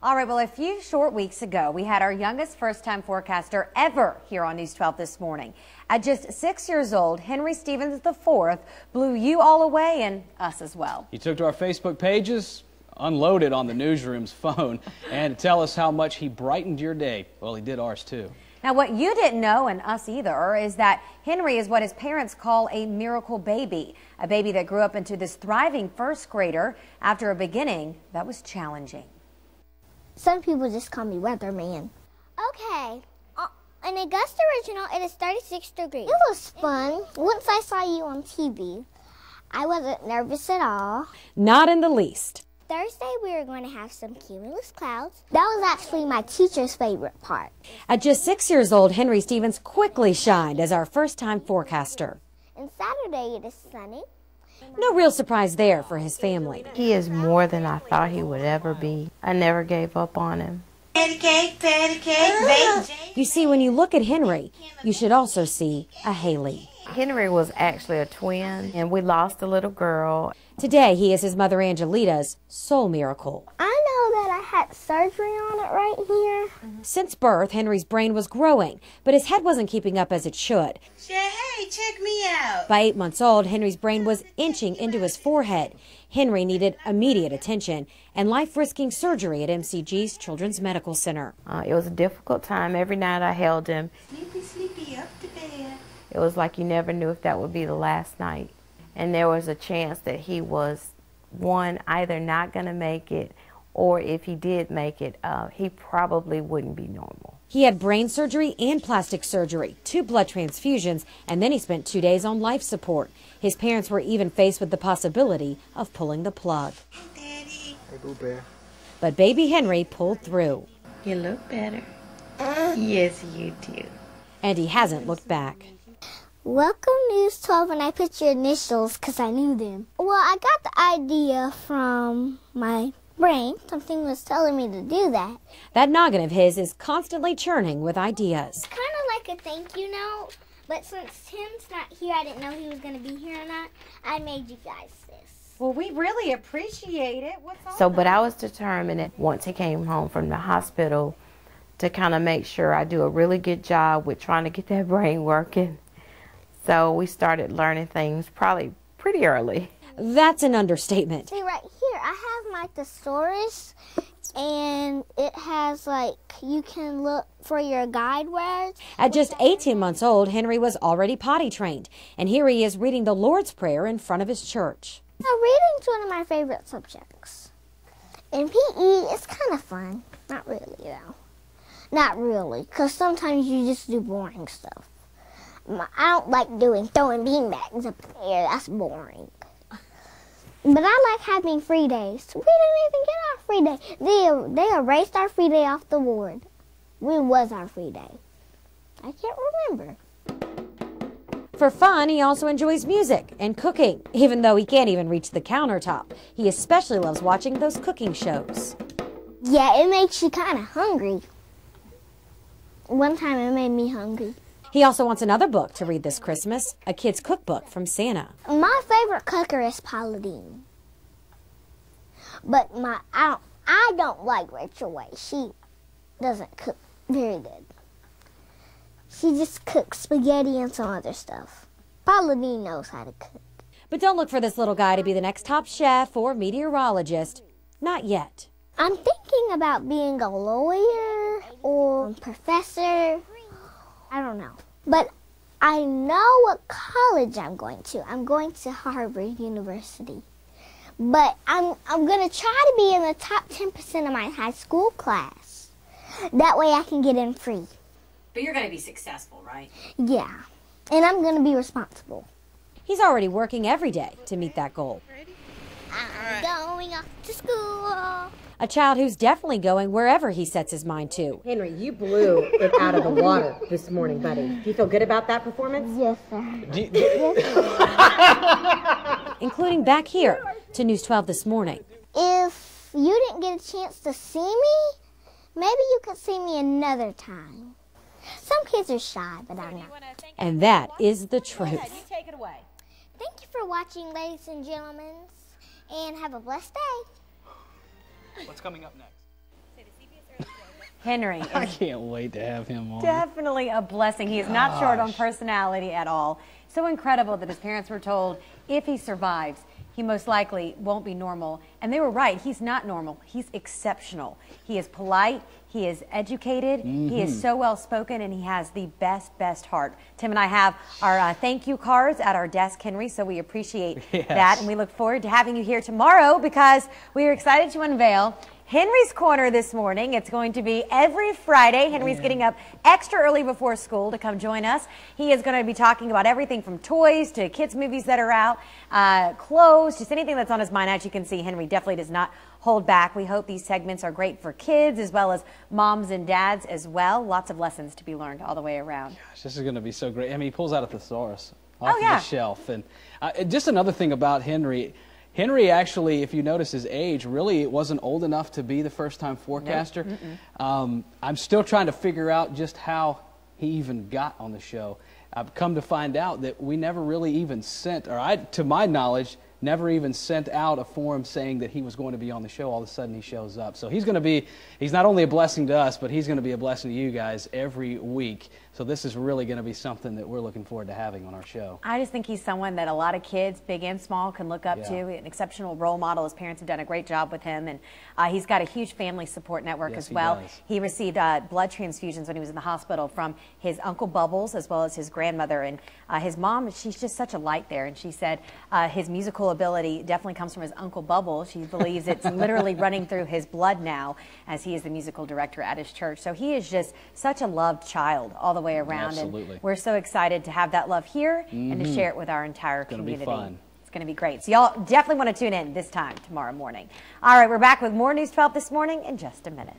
All right, well, a few short weeks ago, we had our youngest first-time forecaster ever here on News 12 this morning. At just 6 years old, Henry Stevens IV blew you all away and us as well. He took to our Facebook pages, unloaded on the newsroom's phone, and to tell us how much he brightened your day. Well, he did ours too. Now, what you didn't know, and us either, is that Henry is what his parents call a miracle baby, a baby that grew up into this thriving first grader after a beginning that was challenging. Some people just call me Weatherman. Okay, in Augusta Original, it is 36 degrees. It was fun. Once I saw you on TV, I wasn't nervous at all. Not in the least. Thursday, we were going to have some cumulus clouds. That was actually my teacher's favorite part. At just 6 years old, Henry Stevens quickly shined as our first-time forecaster. And Saturday, it is sunny. No real surprise there for his family. He is more than I thought he would ever be. I never gave up on him. Patty cake, baby. You see, when you look at Henry, you should also see a Haley. Henry was actually a twin, and we lost a little girl. Today, he is his mother Angelita's soul miracle. I know that I had surgery on it right here. Since birth, Henry's brain was growing, but his head wasn't keeping up as it should. Say, hey, check me out. By 8 months old, Henry's brain was inching into his forehead. Henry needed immediate attention and life-risking surgery at MCG's Children's Medical Center. It was a difficult time. Every night I held him. Sleepy, sleepy, up to bed. It was like you never knew if that would be the last night. And there was a chance that he was, one, either not going to make it, or if he did make it, he probably wouldn't be normal. He had brain surgery and plastic surgery, 2 blood transfusions, and then he spent 2 days on life support. His parents were even faced with the possibility of pulling the plug. Hey, Daddy. Hey, Boo Bear. But baby Henry pulled through. You look better. Yes, you do. And he hasn't looked back. Welcome News 12, and I put your initials because I knew them. Well, I got the idea from my brain. Something was telling me to do that. That noggin of his is constantly churning with ideas. It's kind of like a thank you note, but since Tim's not here, I didn't know he was going to be here or not. I made you guys this. Well, we really appreciate it. What's all So, but I was determined that once he came home from the hospital to kind of make sure I do a really good job with trying to get that brain working. So we started learning things probably pretty early. That's an understatement. See, right here, I have my thesaurus, and it has, like, you can look for your guide words. At just 18 months old, Henry was already potty trained, and here he is reading the Lord's Prayer in front of his church. Now, reading's one of my favorite subjects. In PE, it's kind of fun. Not really, though. Not really, because sometimes you just do boring stuff. I don't like throwing beanbags up in the air. That's boring. But I like having free days. We didn't even get our free day. They erased our free day off the board. When was our free day? I can't remember. For fun, he also enjoys music and cooking, even though he can't even reach the countertop. He especially loves watching those cooking shows. Yeah, it makes you kind of hungry. One time it made me hungry. He also wants another book to read this Christmas, a kid's cookbook from Santa. My favorite cooker is Paula Deen. But I don't like Rachel Way. She doesn't cook very good. She just cooks spaghetti and some other stuff. Paula Deen knows how to cook. But don't look for this little guy to be the next top chef or meteorologist. Not yet. I'm thinking about being a lawyer or professor. I don't know. But I know what college I'm going to. I'm going to Harvard University. But I'm going to try to be in the top 10% of my high school class. That way I can get in free. But you're going to be successful, right? Yeah. And I'm going to be responsible. He's already working every day to meet that goal. I'm going off to school. A child who's definitely going wherever he sets his mind to. Henry, you blew it out of the water this morning, buddy. Do you feel good about that performance? Yes, sir. Including back here to News 12 this morning. If you didn't get a chance to see me, maybe you could see me another time. Some kids are shy, but I'm not. And that is the truth. Thank you for watching, ladies and gentlemen, and have a blessed day. What's coming up next? Henry I is can't wait to have him on. definitely a blessing. He is not short on personality at all. So incredible that his parents were told if he survives, he most likely won't be normal. And they were right. He's not normal. He's exceptional. He is polite. He is educated. He is so well spoken, and he has the best heart. Tim and I have our thank you cards at our desk, Henry, so we appreciate that. And we look forward to having you here tomorrow because we are excited to unveil Henry's Corner this morning. It's going to be every Friday. Henry's getting up extra early before school to come join us. He is going to be talking about everything from toys to kids' movies that are out, clothes, just anything that's on his mind. As you can see, Henry definitely does not hold back. We hope these segments are great for kids as well as moms and dads as well. Lots of lessons to be learned all the way around. Gosh, this is going to be so great. I mean, he pulls out a thesaurus off of yeah. the shelf. And just another thing about Henry. Henry actually, if you notice his age, really wasn't old enough to be the first-time forecaster. Nope. I'm still trying to figure out just how he even got on the show. I've come to find out that we never really even sent, or I, to my knowledge, never even sent out a form saying that he was going to be on the show. All of a sudden he shows up. So he's going to be, he's not only a blessing to us, but he's going to be a blessing to you guys every week. So this is really going to be something that we're looking forward to having on our show. I just think he's someone that a lot of kids, big and small, can look up to. An exceptional role model. His parents have done a great job with him, and he's got a huge family support network as well. He received blood transfusions when he was in the hospital from his Uncle Bubbles as well as his grandmother. And his mom, she's just such a light there, and she said his musical ability definitely comes from his Uncle Bubbles. She believes it's literally running through his blood now, as he is the musical director at his church. So he is just such a loved child all the way around. Absolutely. And we're so excited to have that love here and to share it with our entire community. It's going to be fun. It's going to be great. So y'all definitely want to tune in this time tomorrow morning. All right, we're back with more News 12 this morning in just a minute.